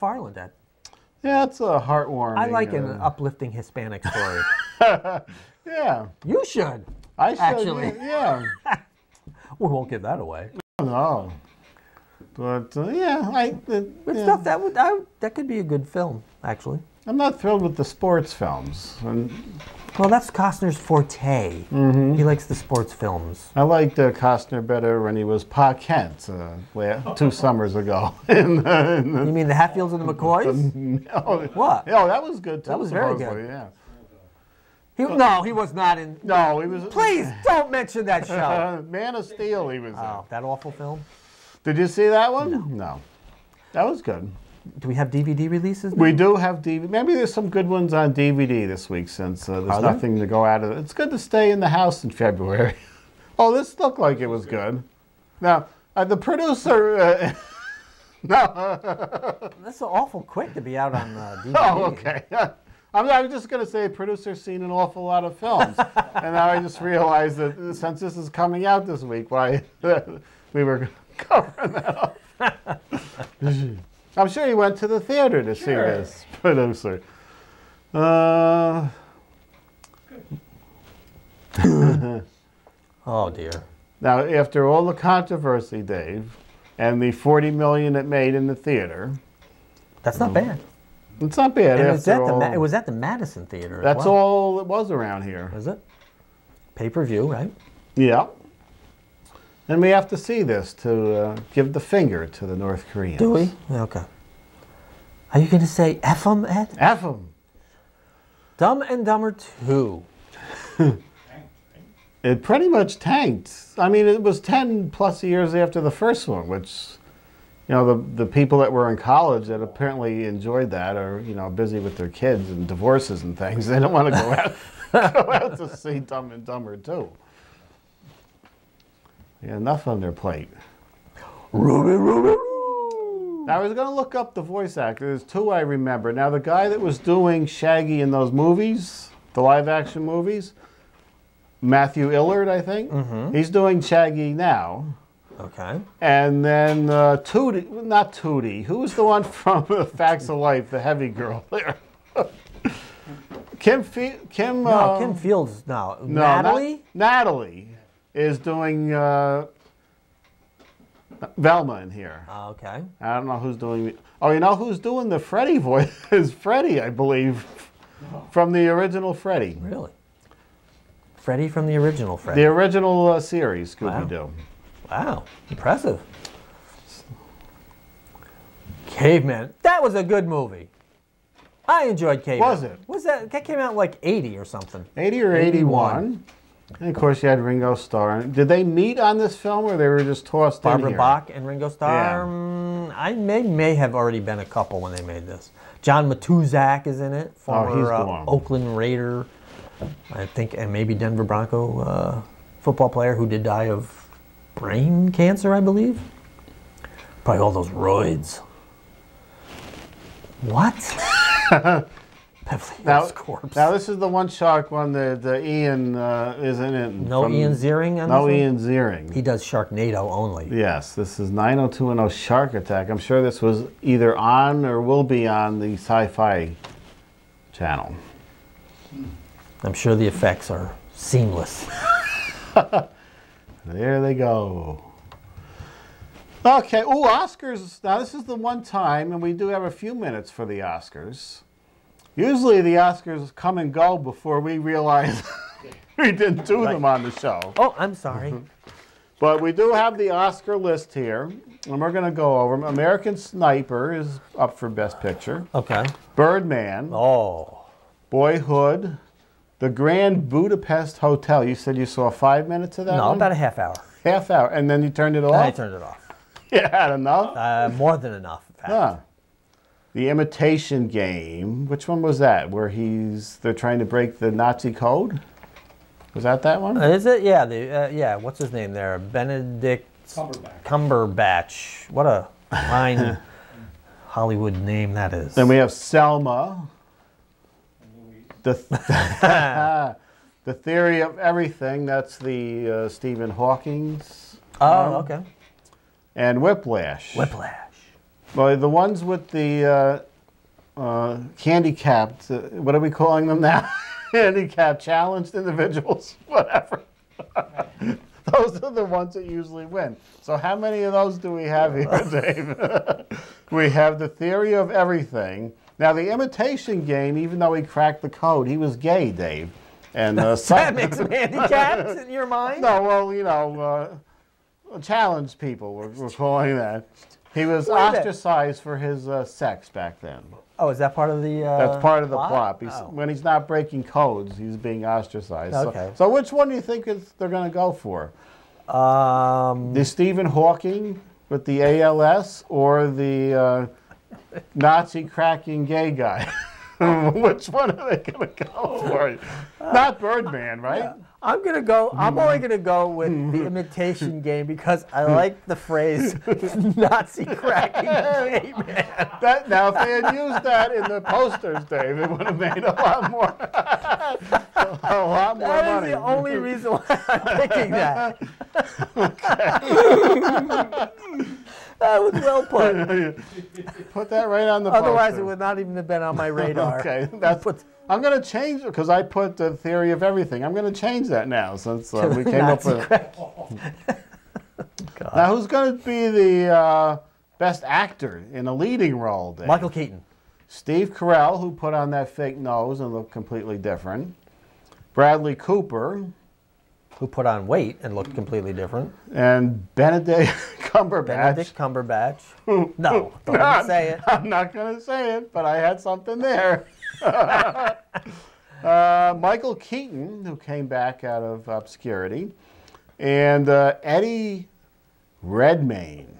McFarlane, Dad. Yeah, it's a heartwarming. I like an uplifting Hispanic story. Yeah. You should. I should, actually. Yeah. We won't give that away. No. But, yeah. Stuff that could be a good film, actually. I'm not thrilled with the sports films. Well, that's Costner's forte. Mm-hmm. He likes the sports films. I liked Costner better when he was Pa Kent 2 summers ago. You mean the Hatfields and the McCoys? No. What? Oh, that was good too. That was very good. Yeah. No, he was not in. No, he was. Please don't mention that show. Man of Steel, he was in. That awful film. Did you see that one? No. That was good. Do we have DVD releases now? We do have DVD. Maybe there's some good ones on DVD this week since there's nothing to go out of. It's good to stay in the house in February. Oh, this looked like it was good. Now, the producer... no. That's awful quick to be out on DVD. Oh, okay. I was just going to say producer's seen an awful lot of films. And now I just realized that since this is coming out this week, why we were covering that up. I'm sure he went to the theater to see this producer. Oh, dear. Now, after all the controversy, Dave, and the $40 million it made in the theater... That's not bad. It's not bad. And it was at the Madison Theater as That's well. all it was around here. Was it? Pay-per-view, right? Yeah. And we have to see this to give the finger to the North Koreans. Do we? Okay. Are you going to say F 'em, Ed? F 'em. Dumb and Dumber 2. It pretty much tanked. I mean, it was 10 plus years after the first one, which, you know, the people that were in college that apparently enjoyed that are, you know, busy with their kids and divorces and things. They don't want to go out to see Dumb and Dumber 2. Yeah, enough on their plate. Now, I was going to look up the voice actors. There's 2 I remember. Now, the guy that was doing Shaggy in those movies, the live-action movies, Matthew Illard, I think. Mm-hmm. He's doing Shaggy now. Okay. And then Tootie, not Tootie. Who was the one from Facts of Life, the heavy girl there? Kim Fields. No, Natalie? Natalie is doing Velma in here. Okay. I don't know who's doing the... Oh, you know who's doing the Freddy voice? Is Freddy, I believe, from the original Freddy. Really? Freddy from the original Freddy? The original series, Scooby-Doo. Wow. Impressive. Caveman. That was a good movie. I enjoyed Caveman. Was it? That came out in like 80 or something. 80 or 81. And of course, you had Ringo Starr. Did they meet on this film, or they were just tossed in here? Barbara Bach and Ringo Starr. Yeah. I may have already been a couple when they made this. John Matuzak is in it, former Oakland Raider, I think, and maybe Denver Bronco football player who did die of brain cancer, I believe. Probably all those roids. What? Now this is the one shark one that Ian is in it. No Ian Ziering on No Ian Ziering. He does Sharknado only. Yes, this is 90210 Shark Attack. I'm sure this was either on or will be on the Sci-Fi channel. I'm sure the effects are seamless. There they go. Okay, ooh, Oscars. Now this is the one time, and we do have a few minutes for the Oscars. Usually the Oscars come and go before we realize we didn't do them on the show. Oh, I'm sorry. But we do have the Oscar list here, and we're going to go over them. American Sniper is up for Best Picture. Okay. Birdman. Oh. Boyhood. The Grand Budapest Hotel. You said you saw 5 minutes of that one? No, about a half hour. Half hour. And then you turned it off? I turned it off. You had enough? More than enough, in fact. Huh. The Imitation Game. Which one was that? Where they're trying to break the Nazi code? Was that one? Is it? Yeah. Yeah. What's his name there? Benedict Cumberbatch. What a fine Hollywood name that is. Then we have Selma. The Theory of Everything. That's the Stephen Hawking's. Oh, okay. And Whiplash. Whiplash. Well, the ones with the handicapped, what are we calling them now? Handicapped challenged individuals, whatever. Those are the ones that usually win. So how many of those do we have here, Dave? We have The Theory of Everything. Now, The Imitation Game, even though he cracked the code, he was gay, Dave. And that makes him handicapped in your mind? No, well, you know, challenged people, we're calling that. He was ostracized for his sex back then. Oh, is that part of the That's part of the plot. Oh. When he's not breaking codes, he's being ostracized. Okay. So which one do you think they're going to go for? The Stephen Hawking with the ALS or the Nazi cracking gay guy? Which one are they going to go for? Not Birdman, right? I'm only gonna go with The Imitation Game because I like the phrase Nazi cracking gay man. Now, if they had used that in the posters, Dave, it would have made a lot more money. That is the only reason why I'm picking that. That was well put. Put that right on the poster. Otherwise, it would not even have been on my radar. Okay, I'm going to change it because I put The Theory of Everything. I'm going to change that now since we came up with it. Now, who's going to be the best actor in a leading role, Dave? Michael Keaton. Steve Carell, who put on that fake nose and looked completely different. Bradley Cooper. Who put on weight and looked completely different. And Benedict Cumberbatch. Benedict Cumberbatch. No, don't even say it. I'm not going to say it, but I had something there. Michael Keaton, who came back out of obscurity. And Eddie Redmayne,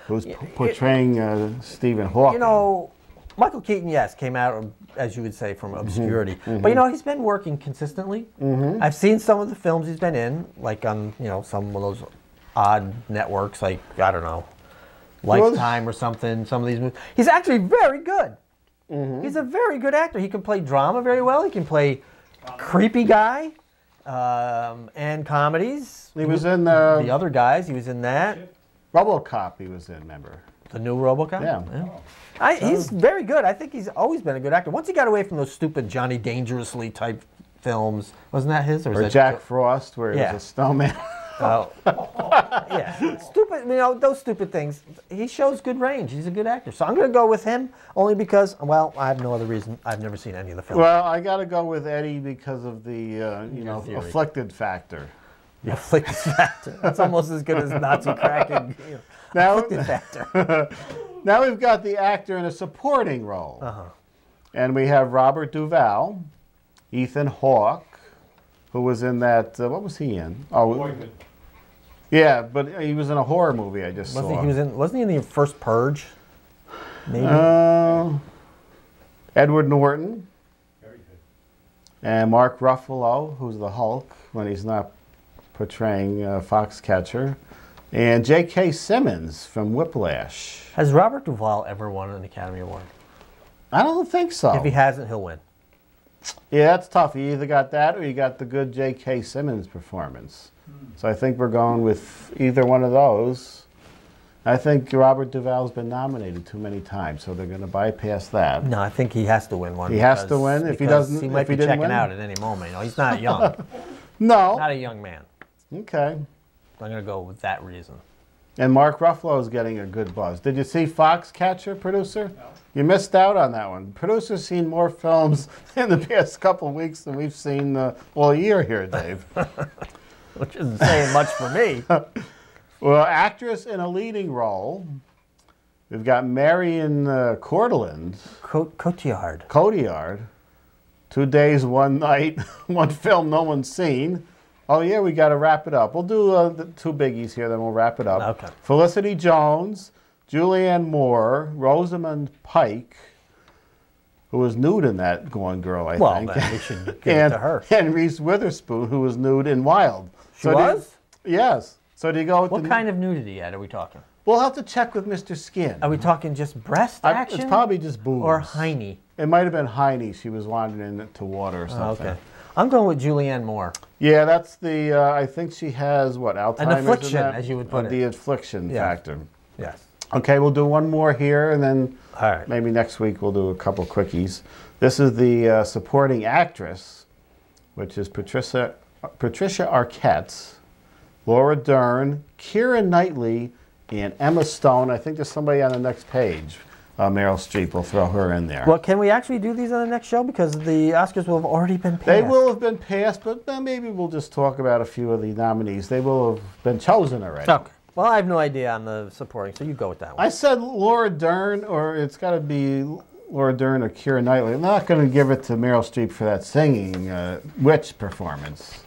who's portraying Stephen Hawking. You know, Michael Keaton, yes, came out, as you would say, from obscurity. But, you know, he's been working consistently. I've seen some of the films he's been in, like on, you know, some of those odd networks, like, I don't know, Lifetime or something, some of these movies. He's actually very good. He's a very good actor. He can play drama very well. He can play creepy guy and comedies. He was in the other guys. He was in that. RoboCop he was in, remember? The new RoboCop? Yeah. He's very good. I think he's always been a good actor. Once he got away from those stupid Johnny Dangerously type films, wasn't that his? Or Jack Frost, where he was a snowman. Yeah, stupid. You know, those stupid things. He shows good range. He's a good actor. So I'm going to go with him only because, well, I have no other reason. I've never seen any of the films. Well, I got to go with Eddie because of the you know, afflicted factor. The afflicted factor. That's almost as good as Nazi cracking. You know, afflicted factor. Now we've got the actor in a supporting role. And we have Robert Duvall, Ethan Hawke, who was in that, what was he in? Oh, yeah, but he was in a horror movie I just saw. Wasn't he in the first Purge? Maybe. Edward Norton. Very good. And Mark Ruffalo, who's the Hulk when he's not portraying Foxcatcher. And J.K. Simmons from Whiplash. Has Robert Duvall ever won an Academy Award? I don't think so. If he hasn't, he'll win. Yeah, that's tough. You either got that or you got the good J.K. Simmons performance. So I think we're going with either one of those. I think Robert Duvall's been nominated too many times, so they're going to bypass that. No, I think he has to win one. He has to win? If he doesn't, he might be checking out at any moment. You know, he's not young. No. Not a young man. Okay. I'm going to go with that reason. And Mark Ruffalo is getting a good buzz. Did you see Foxcatcher, producer? No. You missed out on that one. Producer's seen more films in the past couple of weeks than we've seen all year here, Dave. Which isn't saying much for me. Well, actress in a leading role, we've got Marion Cotillard. Cotillard. 2 days, 1 night, one film no one's seen. Oh, yeah, we got to wrap it up. We'll do the two biggies here, then we'll wrap it up. Okay. Felicity Jones, Julianne Moore, Rosamund Pike, who was nude in that Gone Girl, I think. Well, then we should give it to her. And Reese Witherspoon, who was nude in Wild. She was? Yes. So do you go with what kind of nudity are we talking? We'll have to check with Mr. Skin. Are we talking just breast action? It's probably just boobs. Or hiney? It might have been hiney. She was wandering into water or something. Okay. I'm going with Julianne Moore. Yeah, that's the, I think she has, what, Alzheimer's? An affliction, as you would put it. The affliction factor. Yes. Okay, we'll do one more here, and then All right. maybe next week we'll do a couple quickies. This is the supporting actress, which is Patricia Arquette, Laura Dern, Keira Knightley, and Emma Stone. I think there's somebody on the next page. Meryl Streep, will throw her in there. Well, can we actually do these on the next show? Because the Oscars will have already been passed. They will have been passed, but maybe we'll just talk about a few of the nominees. They will have been chosen already. Okay. Well, I have no idea on the supporting, so you go with that one. I said Laura Dern, or it's got to be Laura Dern or Keira Knightley. I'm not going to give it to Meryl Streep for that singing witch performance.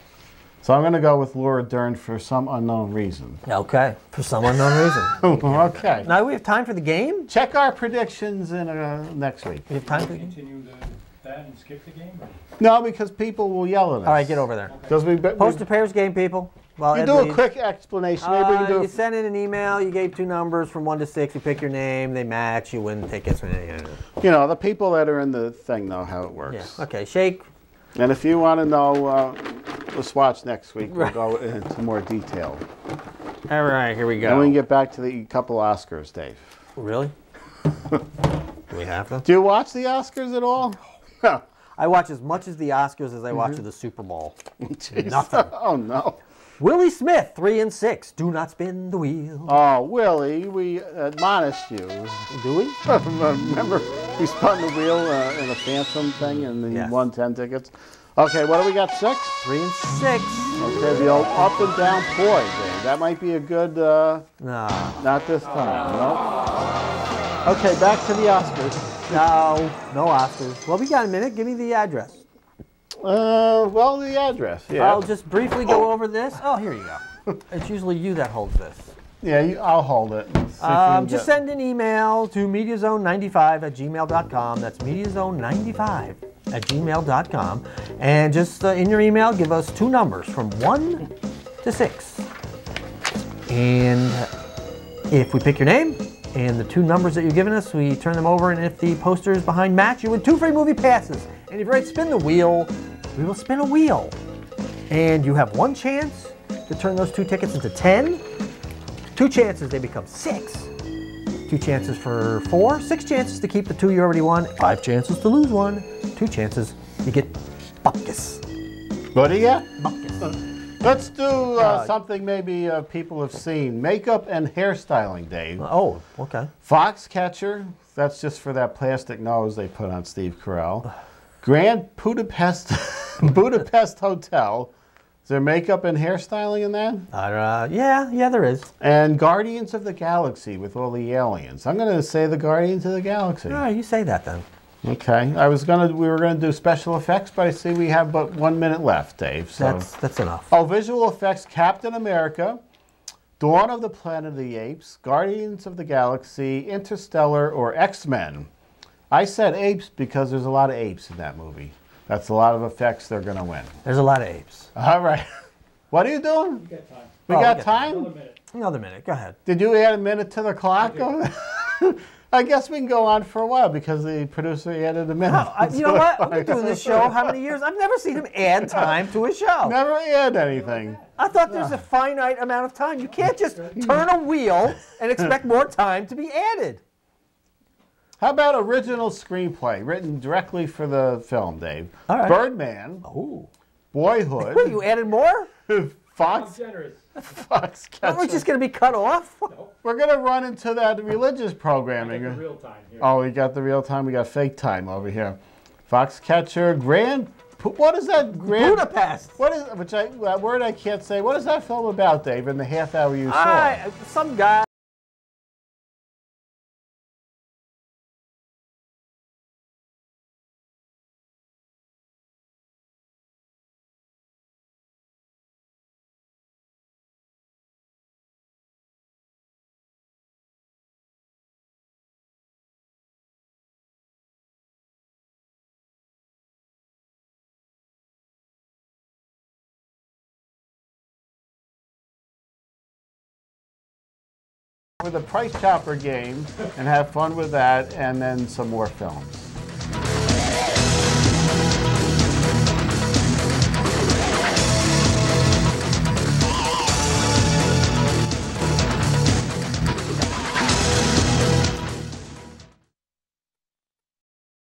So I'm going to go with Laura Dern for some unknown reason. Okay, for some unknown reason. Okay. Now we have time for the game? Check our predictions in next week. We have time for the game? Continue that and skip the game? Or? No, because people will yell at us. All right, get over there. Okay. Post a pairs game, people. Well, you do a quick explanation. Maybe we can do you send in an email, you gave 2 numbers from 1 to 6, you pick your name, they match, you win tickets. You know, the people that are in the thing know how it works. Yeah. Okay, shake. And if you want to know the swatch next week, we'll go into more detail. All right, here we go. And we can get back to the couple Oscars, Dave. Really? Do we have to? Do you watch the Oscars at all? No. I watch as much as the Oscars as I watch of the Super Bowl. Nothing. Oh, no. Willie Smith, 3 and 6. Do not spin the wheel. Oh, Willie, we admonished you. Do we? Remember, we spun the wheel in a Phantom thing and he won 10 tickets? Okay, what do we got, 6? 3 and 6. Okay, the old up and down poi thing. That might be a good, No. not this time, no? Okay, back to the Oscars. No Oscars. Well, we got a minute. Give me the address. Well, the address, yeah. I'll just briefly go over this. Oh, here you go. It's usually you that holds this. Yeah, I'll hold it. Just send an email to mediazone95@gmail.com. That's mediazone95@gmail.com. And just in your email, give us 2 numbers from 1 to 6. And if we pick your name and the 2 numbers that you've given us, we turn them over. And if the posters behind match, you win 2 free movie passes. And if you write spin the wheel, we will spin a wheel. And you have 1 chance to turn those 2 tickets into 10. 2 chances they become 6. 2 chances for 4. 6 chances to keep the 2 you already won. 5 chances to lose 1. 2 chances you get buckus. What do you get? Buckus. Let's do something maybe people have seen. Makeup and hairstyling, Dave. Oh, okay. Foxcatcher. That's just for that plastic nose they put on Steve Carell. Grand Budapest Hotel. Is there makeup and hairstyling in that? Yeah, there is. And Guardians of the Galaxy with all the aliens. I'm going to say the Guardians of the Galaxy. All right, you say that then. Okay. We were going to do special effects, but I see we have but 1 minute left, Dave. So. That's enough. Oh, visual effects, Captain America, Dawn of the Planet of the Apes, Guardians of the Galaxy, Interstellar, or X-Men. I said apes because there's a lot of apes in that movie. That's a lot of effects they're going to win. There's a lot of apes. All right. What are you doing? We got time. We got time? Another minute. Another minute. Go ahead. Did you add a minute to the clock? I guess we can go on for a while because the producer added a minute. You know what? I've been doing this show how many years? I've never seen him add time to a show. Never add anything. I thought there's a finite amount of time. You can't just turn a wheel and expect more time to be added. How about original screenplay written directly for the film, Dave? All right. Birdman. Oh. Boyhood. What, you added more? I'm generous. Foxcatcher. Are we just going to be cut off? Nope. We're going to run into that religious programming. I got the real time here. Oh, we got the real time. We got fake time over here. Foxcatcher, what is that? Budapest. What is that word I can't say? What is that film about, Dave? In the half hour you saw? Some guy. For the Price Chopper game and have fun with that, and then some more films.